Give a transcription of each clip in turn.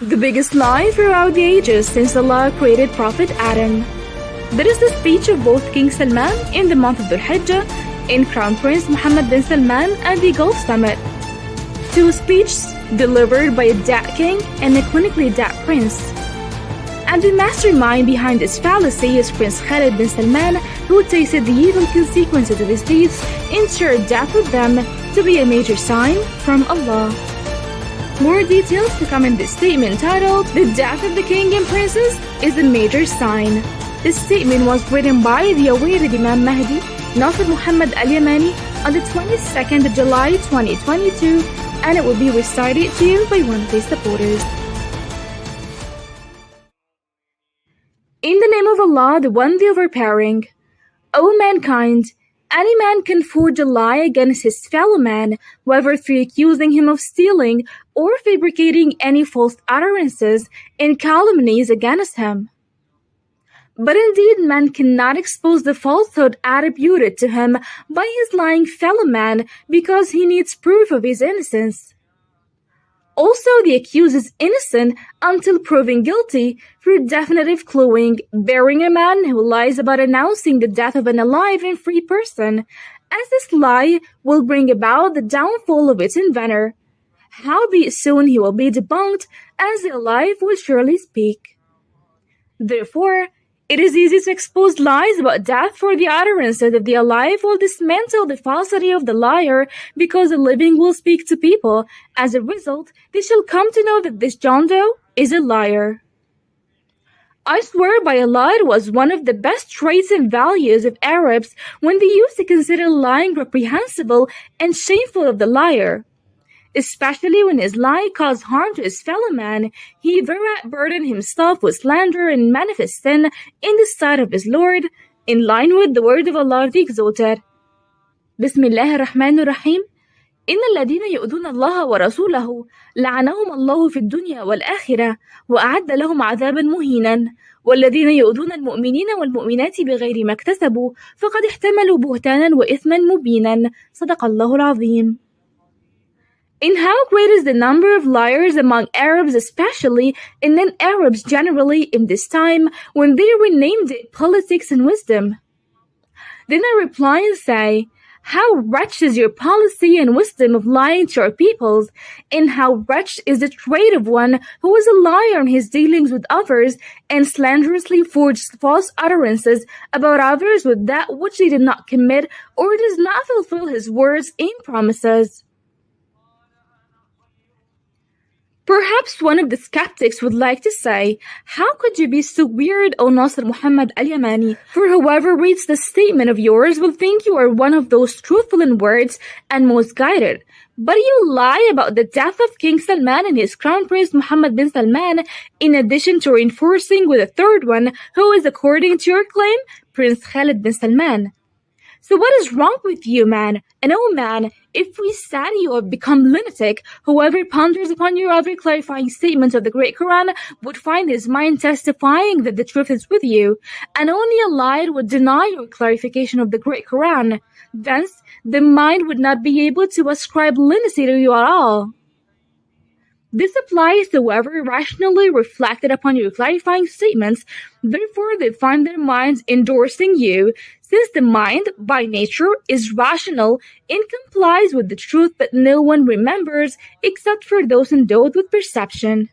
The biggest lie throughout the ages since Allah created Prophet Adam. That is the speech of both King Salman in the month of Dhu'l Hijjah and Crown Prince Mohammed bin Salman at the Gulf Summit. Two speeches delivered by a dead king and a clinically dead prince. And the mastermind behind this fallacy is Prince Khalid bin Salman, who tasted the evil consequences of his deeds and shared death with them to be a major sign from Allah. More details to come in this statement titled, "The Death of the King and Princes is a Major Sign." This statement was written by the Awaited Mahdi Nasser Mohammed al-Yamani on the 22nd of July 2022, and it will be recited to you by one of his supporters. In the name of Allah, the One, the Overpowering. O mankind, any man can forge a lie against his fellow man, whether through accusing him of stealing or fabricating any false utterances and calumnies against him. But indeed, man cannot expose the falsehood attributed to him by his lying fellow man because he needs proof of his innocence. Also, the accused is innocent until proven guilty through definitive cluing, bearing a man who lies about announcing the death of an alive and free person, as this lie will bring about the downfall of its inventor. Howbeit soon he will be debunked, as the alive will surely speak. Therefore, it is easy to expose lies about death, for the utterances of the alive will dismantle the falsity of the liar, because the living will speak to people. As a result, they shall come to know that this John Doe is a liar. I swear by Allah, it was one of the best traits and values of Arabs when they used to consider lying reprehensible and shameful of the liar. Especially when his lie caused harm to his fellow man, he thereat burdened himself with slander and manifest sin in the sight of his Lord, in line with the word of Allah the Exalted. Bismillah ar-Rahman ar-Rahim. إن الذين يؤذون الله ورسوله لعنهم الله في الدنيا والآخرة وأعد لهم عذابا مهينا والذين يؤذون المؤمنين والمؤمنات بغير ما اكتسبوا فقد احتملوا بهتانا وإثما مبينا صدق الله العظيم. In how great is the number of liars among Arabs especially, and non-Arabs generally in this time, when they renamed it politics and wisdom. Then I reply and say, how wretched is your policy and wisdom of lying to our peoples, and how wretched is the trait of one who is a liar in his dealings with others, and slanderously forges false utterances about others with that which he did not commit, or does not fulfill his words and promises. Perhaps one of the skeptics would like to say, how could you be so weird, O Nasser Mohammed al-Yamani? For whoever reads this statement of yours will think you are one of those truthful in words and most guided. But you lie about the death of King Salman and his crown prince Mohammed bin Salman, in addition to reinforcing with a third one, who is, according to your claim, Prince Khalid bin Salman. So what is wrong with you, man? And oh man, if we said you have become lunatic, whoever ponders upon your other clarifying statements of the Great Quran would find his mind testifying that the truth is with you, and only a lie would deny your clarification of the Great Quran. Thence, the mind would not be able to ascribe lunacy to you at all. This applies to whoever rationally reflected upon your clarifying statements, therefore they find their minds endorsing you, since the mind, by nature, is rational and complies with the truth that no one remembers except for those endowed with perception.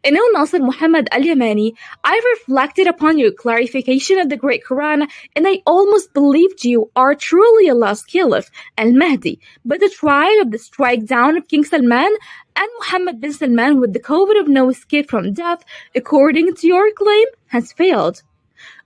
And O Nasser Mohammed al-Yamani, I reflected upon your clarification of the Great Quran, and I almost believed you are truly Allah's Caliph, al-Mahdi, but the trial of the strike down of King Salman and Mohammed bin Salman with the COVID of no escape from death, according to your claim, has failed.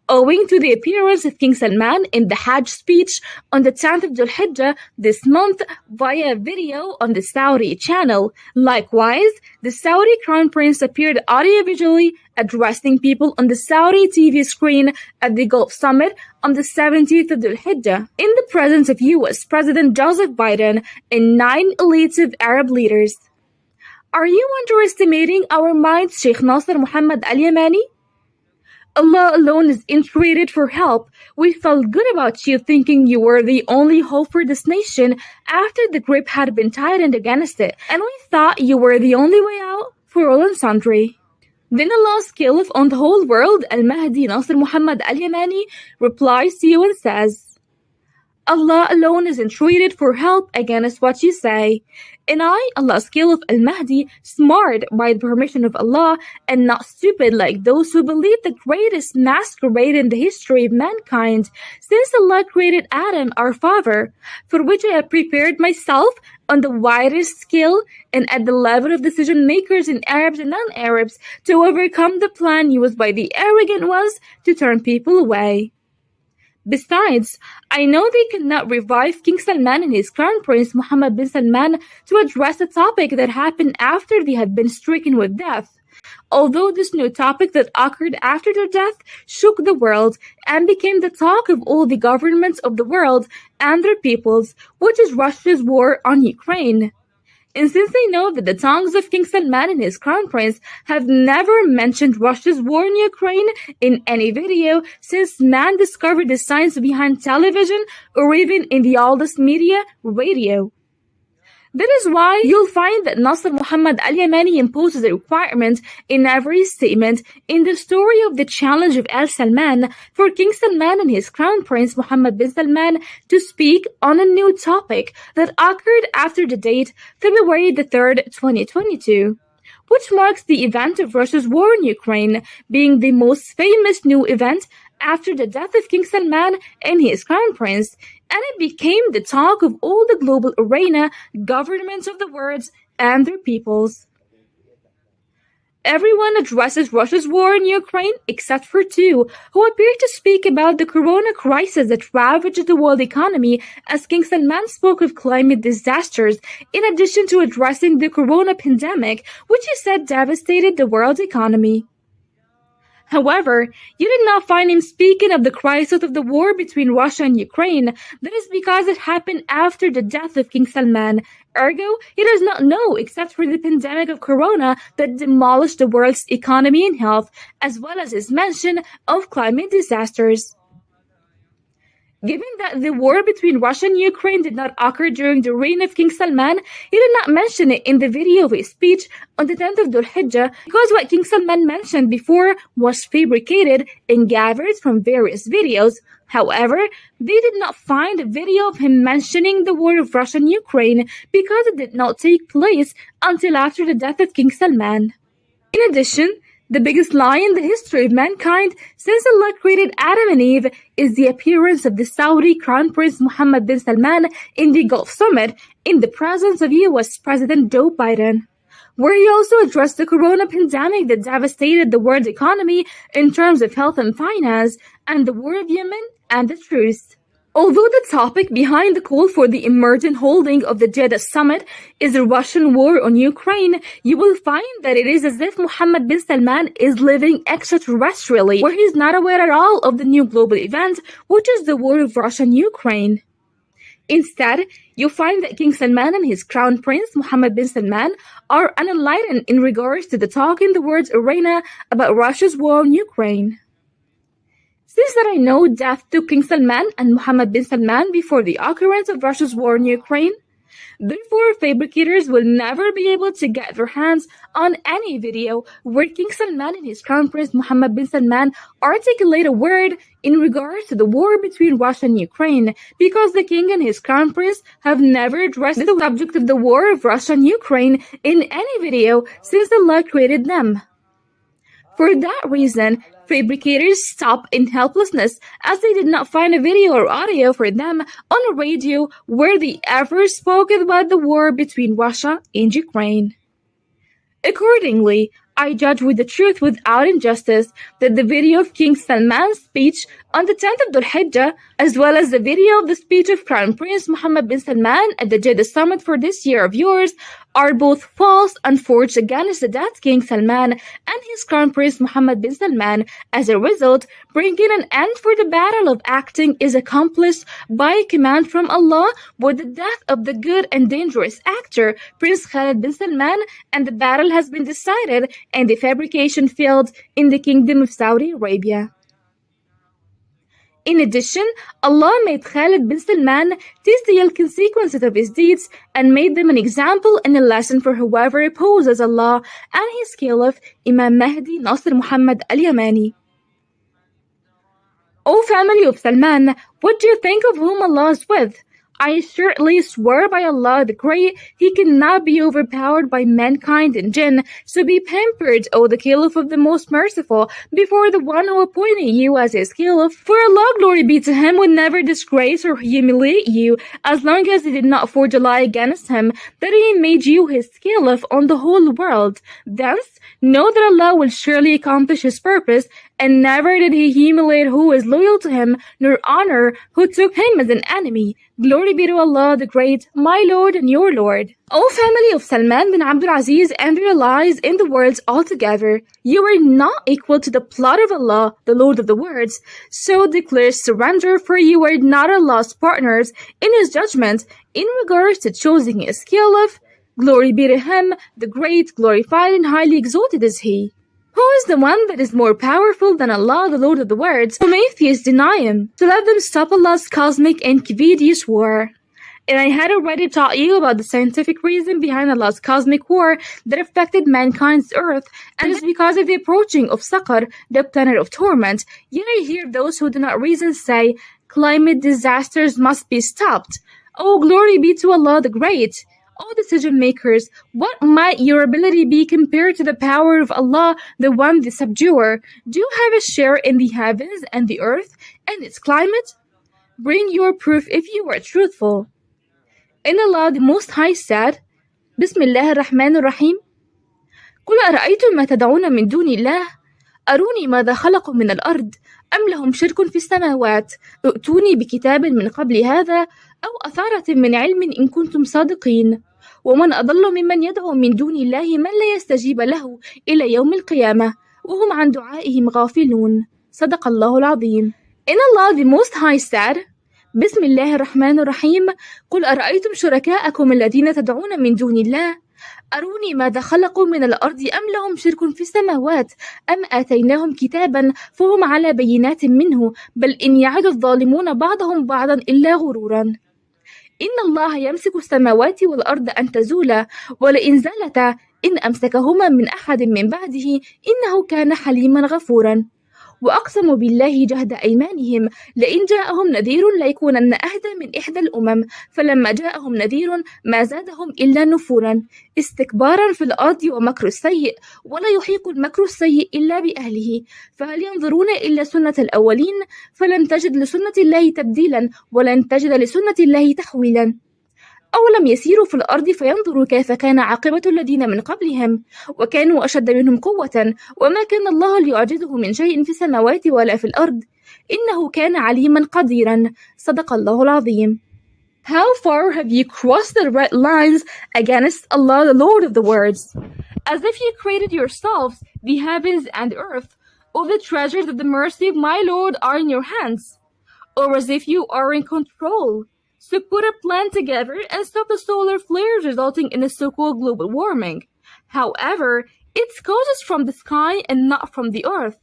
Owing to the appearance of King Salman in the Hajj speech on the 10th of Dhu'l Hijjah this month via a video on the Saudi channel. Likewise, the Saudi Crown Prince appeared audiovisually addressing people on the Saudi TV screen at the Gulf Summit on the 17th of Dhu'l Hijjah in the presence of US President Joseph Biden and 9 elites Arab leaders. Are you underestimating our minds, Sheikh Nasser Mohammed al-Yamani? Allah alone is entreated for help. We felt good about you, thinking you were the only hope for this nation after the grip had been tightened against it, and we thought you were the only way out for all and sundry. Then Allah's Caliph on the whole world, Al-Mahdi Nasser Mohammed Al-Yamani, replies to you and says, Allah alone is entreated for help against what you say. And I, Allah's Caliph Al-Mahdi, smart by the permission of Allah and not stupid like those who believe the greatest masquerade in the history of mankind, since Allah created Adam, our father, for which I have prepared myself on the widest scale and at the level of decision makers in Arabs and non-Arabs to overcome the plan used by the arrogant ones to turn people away. Besides, I know they cannot revive King Salman and his crown prince Mohammed bin Salman to address a topic that happened after they had been stricken with death. Although this new topic that occurred after their death shook the world and became the talk of all the governments of the world and their peoples, which is Russia's war on Ukraine. And since they know that the tongues of King Salman and his crown prince have never mentioned Russia's war in Ukraine in any video since man discovered the science behind television or even in the oldest media, radio. That is why you'll find that Nasser Mohammed Al-Yamani imposes a requirement in every statement in the story of the challenge of Al-Salman for King Salman and his crown prince Mohammed bin Salman to speak on a new topic that occurred after the date February the 3rd, 2022. Which marks the event of Russia's war in Ukraine, being the most famous new event after the death of King Salman and his crown prince, and it became the talk of all the global arena, governments of the world, and their peoples. Everyone addresses Russia's war in Ukraine except for two, who appear to speak about the corona crisis that ravaged the world economy, as King Salman spoke of climate disasters, in addition to addressing the corona pandemic, which he said devastated the world economy. However, you did not find him speaking of the crisis of the war between Russia and Ukraine. That is because it happened after the death of King Salman. Ergo, he does not know except for the pandemic of corona that demolished the world's economy and health, as well as his mention of climate disasters. Given that the war between Russia and Ukraine did not occur during the reign of King Salman, he did not mention it in the video of his speech on the 10th of Dhu'l Hijjah because what King Salman mentioned before was fabricated and gathered from various videos. However, they did not find a video of him mentioning the war of Russia and Ukraine because it did not take place until after the death of King Salman. In addition, the biggest lie in the history of mankind since Allah created Adam and Eve is the appearance of the Saudi Crown Prince Mohammed bin Salman in the Gulf Summit in the presence of US President Joe Biden, where he also addressed the corona pandemic that devastated the world economy in terms of health and finance, and the war of Yemen and the truce. Although the topic behind the call for the emergent holding of the Jeddah summit is the Russian war on Ukraine, you will find that it is as if Mohammed bin Salman is living extraterrestrially, where he is not aware at all of the new global event, which is the war of Russia and Ukraine. Instead, you find that King Salman and his crown prince, Mohammed bin Salman, are unenlightened in regards to the talk in the world's arena about Russia's war on Ukraine. Since that I know death took King Salman and Mohammed bin Salman before the occurrence of Russia's war in Ukraine, therefore fabricators will never be able to get their hands on any video where King Salman and his crown prince Mohammed bin Salman articulate a word in regards to the war between Russia and Ukraine, because the king and his crown prince have never addressed the subject of the war of Russia and Ukraine in any video since Allah created them. For that reason, fabricators stop in helplessness as they did not find a video or audio for them on a radio where they ever spoke about the war between Russia and Ukraine. Accordingly, I judge with the truth without injustice that the video of King Salman's speech on the 10th of Dhu'l Hijjah, as well as the video of the speech of Crown Prince Mohammed bin Salman at the Jeddah summit for this year of yours, are both false and forged against the dead King Salman and his Crown Prince Mohammed bin Salman. As a result, bringing an end for the battle of acting is accomplished by a command from Allah with the death of the good and dangerous actor, Prince Khalid bin Salman, and the battle has been decided and the fabrication failed in the Kingdom of Saudi Arabia. In addition, Allah made Khalid bin Salman taste the ill consequences of his deeds and made them an example and a lesson for whoever opposes Allah and his Caliph Imam Mahdi Nasser Mohammed al-Yamani. O family of Salman, what do you think of whom Allah is with? I assuredly swear by Allah the Great, he cannot be overpowered by mankind and jinn, so be pampered, O the Caliph of the Most Merciful, before the one who appointed you as his Caliph. For Allah, glory be to him, would never disgrace or humiliate you, as long as he did not forge a lie against him, that he made you his Caliph on the whole world. Thus, know that Allah will surely accomplish his purpose, and never did he humiliate who is loyal to him, nor honor who took him as an enemy. Glory be to Allah the Great, my Lord and your Lord. O family of Salman bin Abdul Aziz, and realize in the words altogether, you are not equal to the plot of Allah, the Lord of the words. So declare surrender, for you are not Allah's partners in his judgment in regards to choosing his Caliph. Glory be to him, the Great, glorified and highly exalted is he. Who is the one that is more powerful than Allah, the Lord of the words, whom atheists deny him? So let them stop Allah's cosmic and invidious war. And I had already taught you about the scientific reason behind Allah's cosmic war that affected mankind's earth, and it's because of the approaching of Saqar, the planet of torment. Yet I hear those who do not reason say, climate disasters must be stopped. Oh, glory be to Allah the Great! O decision makers, what might your ability be compared to the power of Allah, the one, the subduer? Do you have a share in the heavens and the earth and its climate? Bring your proof if you are truthful. And Allah the Most High said, Bismillah ar-Rahman ar-Rahim, قل أرأيتم ما تدعون من دون الله أروني ماذا خلقوا من الأرض أم لهم شرك في السماوات ائتوني بكتاب من قبل هذا أو أثارة من علم إن كنتم صادقين ومن أضل ممن يدعو من دون الله من لا يستجيب له إلى يوم القيامة وهم عن دعائهم غافلون. صدق الله العظيم. In Allah the Most High said, بسم الله الرحمن الرحيم قل أرأيتم شركاءكم الذين تدعون من دون الله أروني ماذا خلقوا من الأرض أم لهم شرك في السماوات أم آتيناهم كتابا فهم على بينات منه بل إن يعد الظالمون بعضهم بعضا إلا غرورا. إن الله يمسك السماوات والأرض أن تزولا ولئن زالتا إن أمسكهما من أحد من بعده إنه كان حليما غفورا. وأقسموا بالله جهد أيمانهم لئن جاءهم نذير ليكونن أهدى من إحدى الأمم فلما جاءهم نذير ما زادهم إلا نفورا استكبارا في الأرض ومكر السيء ولا يحيق المكر السيء إلا بأهله فهل ينظرون إلا سنة الأولين فلن تجد لسنة الله تبديلا ولن تجد لسنة الله تحويلا. أولم يسيروا في الأرض فينظروا كيف كان عاقبة الذين من قبلهم وكانوا أشد منهم قوة وما كان الله ليعجزه من شيء في السماوات ولا في الأرض إنه كان عليما قديرا. صدق الله العظيم. How far have you crossed the red lines against Allah, the Lord of the words? As if you created yourselves, the heavens and earth, or the treasures of the mercy of my Lord are in your hands, or as if you are in control. So put a plan together and stop the solar flares resulting in the so-called global warming. However, its cause is from the sky and not from the earth.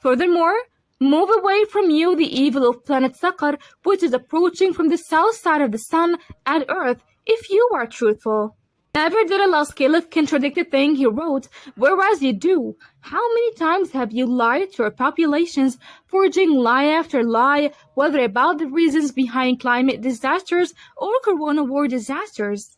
Furthermore, move away from you the evil of planet Saqar, which is approaching from the south side of the sun and earth, if you are truthful. Never did Allah's Caliph contradict a thing he wrote, whereas you do. How many times have you lied to our populations, forging lie after lie, whether about the reasons behind climate disasters or corona war disasters?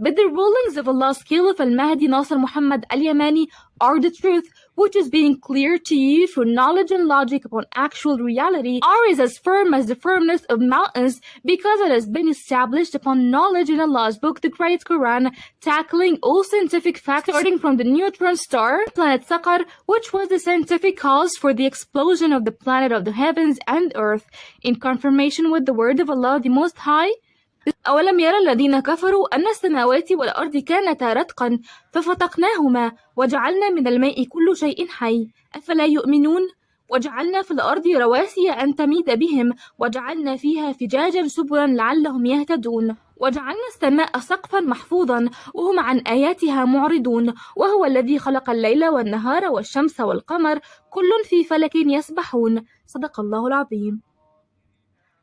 But the rulings of Allah's Caliph al-Mahdi Nasser Mohammed al-Yamani are the truth, which is being cleared to you through knowledge and logic upon actual reality, are is as firm as the firmness of mountains, because it has been established upon knowledge in Allah's book, the Great Quran, tackling all scientific facts starting from the neutron star, planet Saqar, which was the scientific cause for the explosion of the planet of the heavens and earth, in confirmation with the word of Allah the Most High. أولم يرى الذين كفروا أن السماوات والأرض كانتا رتقا ففتقناهما وجعلنا من الماء كل شيء حي أفلا يؤمنون وجعلنا في الأرض رواسي أن تميد بهم وجعلنا فيها فجاجا سبلا لعلهم يهتدون وجعلنا السماء سقفا محفوظا وهم عن آياتها معرضون وهو الذي خلق الليل والنهار والشمس والقمر كل في فلك يسبحون. صدق الله العظيم.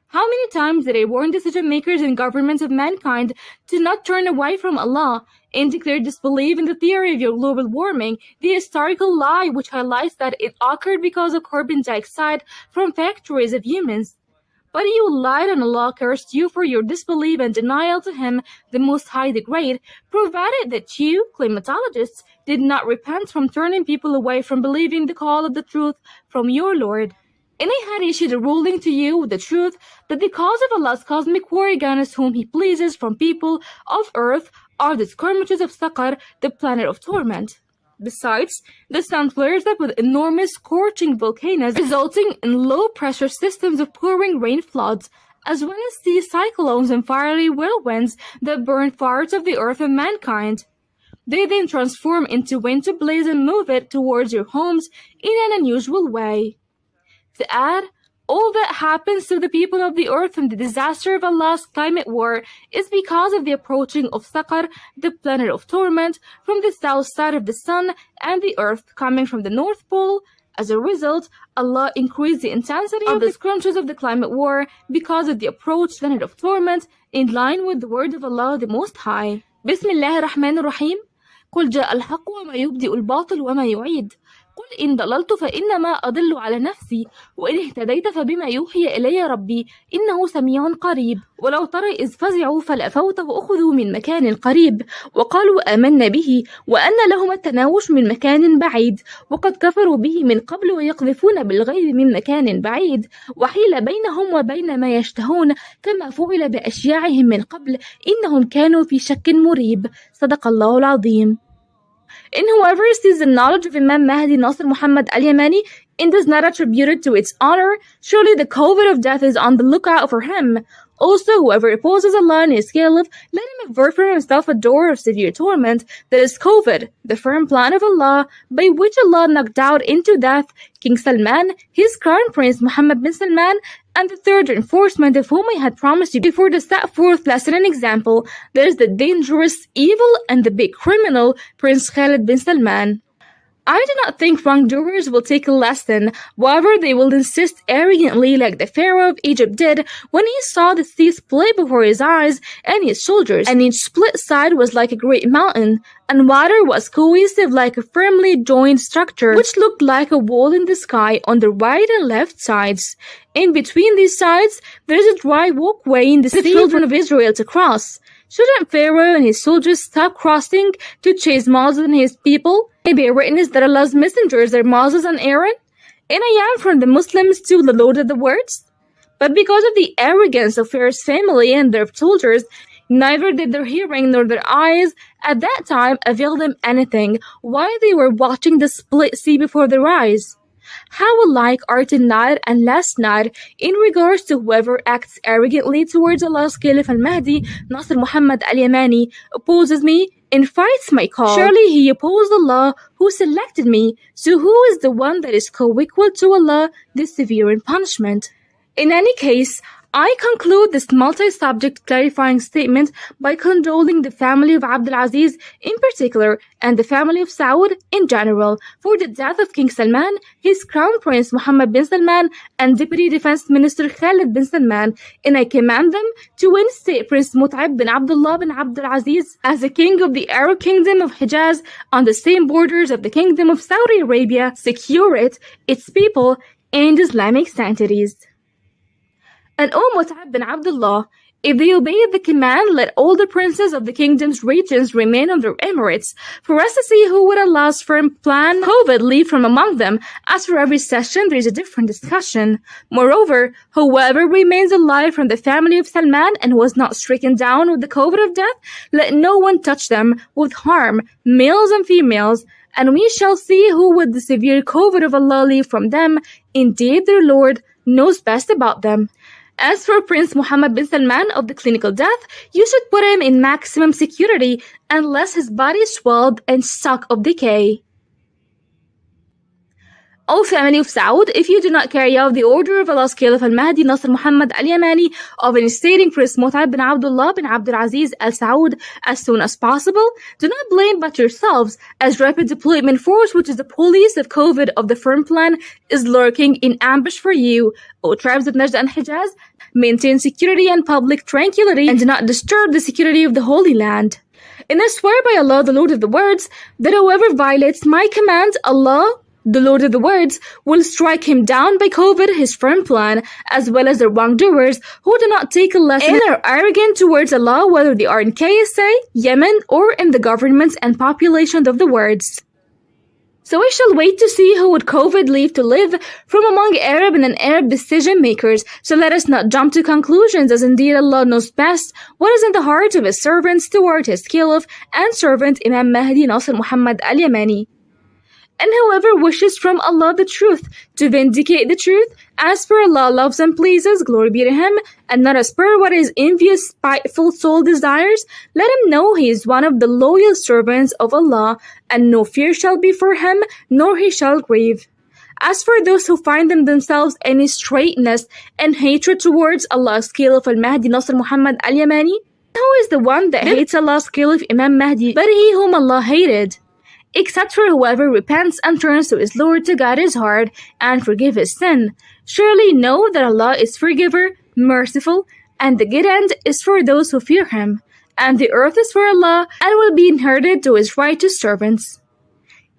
How many times did I warn decision makers and governments of mankind to not turn away from Allah and declare disbelief in the theory of global warming, the historical lie which highlights that it occurred because of carbon dioxide from factories of humans. But you lied and Allah cursed you for your disbelief and denial to Him, the Most High, the Great, provided that you, climatologists, did not repent from turning people away from believing the call of the truth from your Lord. And I had issued a ruling to you with the truth that the cause of Allah's cosmic war against whom He pleases from people of earth are the skirmishes of Saqar, the planet of torment. Besides, the sun flares up with enormous scorching volcanoes, resulting in low-pressure systems of pouring rain floods, as well as sea cyclones and fiery whirlwinds that burn parts of the earth and mankind. They then transform into wind to blaze and move it towards your homes in an unusual way. To add, all that happens to the people of the earth from the disaster of Allah's climate war is because of the approaching of Saqar, the planet of torment, from the south side of the sun and the earth coming from the North Pole. As a result, Allah increased the intensity of the skirmishes of the climate war because of the approach planet of torment in line with the word of Allah the Most High. بسم الله الرحمن الرحيم. قل جاء الحق وما يبدئ الباطل وما يعيد. قل إن ضللت فإنما أضل على نفسي وإن اهتديت فبما يوحي إلي ربي إنه سميع قريب. ولو ترى إذ فزعوا فلأفوت وأخذوا من مكان قريب وقالوا آمنا به وأن لهم التناوش من مكان بعيد وقد كفروا به من قبل ويقذفون بالغيب من مكان بعيد وحيل بينهم وبين ما يشتهون كما فعل بأشياعهم من قبل إنهم كانوا في شك مريب. صدق الله العظيم. And whoever sees the knowledge of Imam Mahdi Nasser Mohammed al-Yamani and does not attribute it to its honor, surely the COVID of death is on the lookout for him. Also, whoever opposes Allah and His Caliph, let him avert for himself a door of severe torment, that is COVID, the firm plan of Allah, by which Allah knocked out into death King Salman, his crown prince Mohammed bin Salman, and the third reinforcement of whom I had promised you before to set forth lesson and example, that is the dangerous, evil, and the big criminal, Prince Khalid bin Salman. I do not think wrongdoers will take a lesson, however they will insist arrogantly like the Pharaoh of Egypt did when he saw the sea split before his eyes and his soldiers, and each split side was like a great mountain, and water was cohesive like a firmly joined structure, which looked like a wall in the sky on the right and left sides. In between these sides, there is a dry walkway in the sea for the children of Israel to cross. Shouldn't Pharaoh and his soldiers stop crossing to chase Moses and his people? May bear witness that Allah's messengers are Moses and Aaron, and I am from the Muslims too, the Lord of the words. But because of the arrogance of Pharaoh's family and their soldiers, neither did their hearing nor their eyes at that time avail them anything while they were watching the split sea before their eyes. How alike are tonight and last night in regards to whoever acts arrogantly towards Allah's Caliph al-Mahdi Nasser Mohammed al-Yamani, opposes me and fights my cause. Surely he opposed Allah who selected me, so who is the one that is co-equal to Allah, the severe in punishment? In any case, I conclude this multi-subject clarifying statement by condoling the family of Abdul Aziz in particular and the family of Saud in general for the death of King Salman, his crown prince Mohammed bin Salman, and Deputy Defense Minister Khalid bin Salman, and I command them to instate Prince Mutaib bin Abdullah bin Abdul Aziz as the king of the Arab Kingdom of Hejaz on the same borders of the Kingdom of Saudi Arabia, secure it, its people, and Islamic sanctities. And O Mutaib bin Abdullah, if they obey the command, let all the princes of the kingdom's regions remain on their emirates, for us to see who would Allah's firm plan COVID leave from among them, as for every session there is a different discussion. Moreover, whoever remains alive from the family of Salman and was not stricken down with the COVID of death, let no one touch them with harm, males and females, and we shall see who would the severe COVID of Allah leave from them. Indeed, their Lord knows best about them. As for Prince Mohammed bin Salman of the clinical death, you should put him in maximum security unless his body swelled and stuck of decay. O family of Saud, if you do not carry out the order of Allah's Caliph al-Mahdi Nasser Mohammed al-Yamani of instating Prince Mutaib bin Abdullah bin Abdul Aziz al-Saud as soon as possible, do not blame but yourselves, as Rapid Deployment Force, which is the police of COVID of the firm plan, is lurking in ambush for you. O tribes of Najd and Hejaz, maintain security and public tranquility and do not disturb the security of the Holy Land. And I swear by Allah, the Lord of the Words, that whoever violates my command, Allah, the Lord of the Words, will strike him down by COVID, his firm plan, as well as the wrongdoers who do not take a lesson and are arrogant towards Allah, whether they are in KSA, Yemen, or in the governments and populations of the words. So I shall wait to see who would COVID leave to live from among Arab and non-Arab decision makers. So let us not jump to conclusions, as indeed Allah knows best what is in the heart of His servants toward His Caliph and servant Imam Mahdi Nasser Mohammed al-Yamani. And whoever wishes from Allah the truth to vindicate the truth, as per Allah loves and pleases, glory be to Him, and not as per what his envious, spiteful soul desires, let him know he is one of the loyal servants of Allah, and no fear shall be for him, nor he shall grieve. As for those who find themselves in straitness and hatred towards Allah's Caliph al-Mahdi Nasser Mohammed al-Yamani, who is the one that hates Allah's Caliph Imam Mahdi, but he whom Allah hated? Except for whoever repents and turns to his Lord to guide his heart and forgive his sin. Surely know that Allah is forgiver, merciful, and the good end is for those who fear Him, and the earth is for Allah and will be inherited to His righteous servants.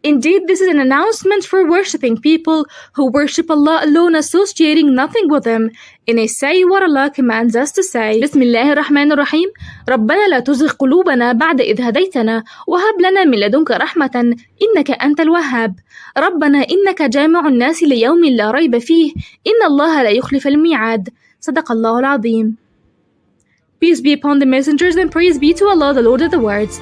Indeed, this is an announcement for worshipping people who worship Allah alone, associating nothing with Him, and I say what Allah commands us to say. Bismillahir Rahmanir Rahim. ربنا لا تزغ قلوبنا بعد إذ هديتنا وهب لنا من لدنك رحمة إنك أنت الوهاب. ربنا إنك جامع الناس ليوم لا ريب فيه إن الله لا يخلف الميعاد. صدق الله العظيم. Peace be upon the messengers and praise be to Allah, the Lord of the Words.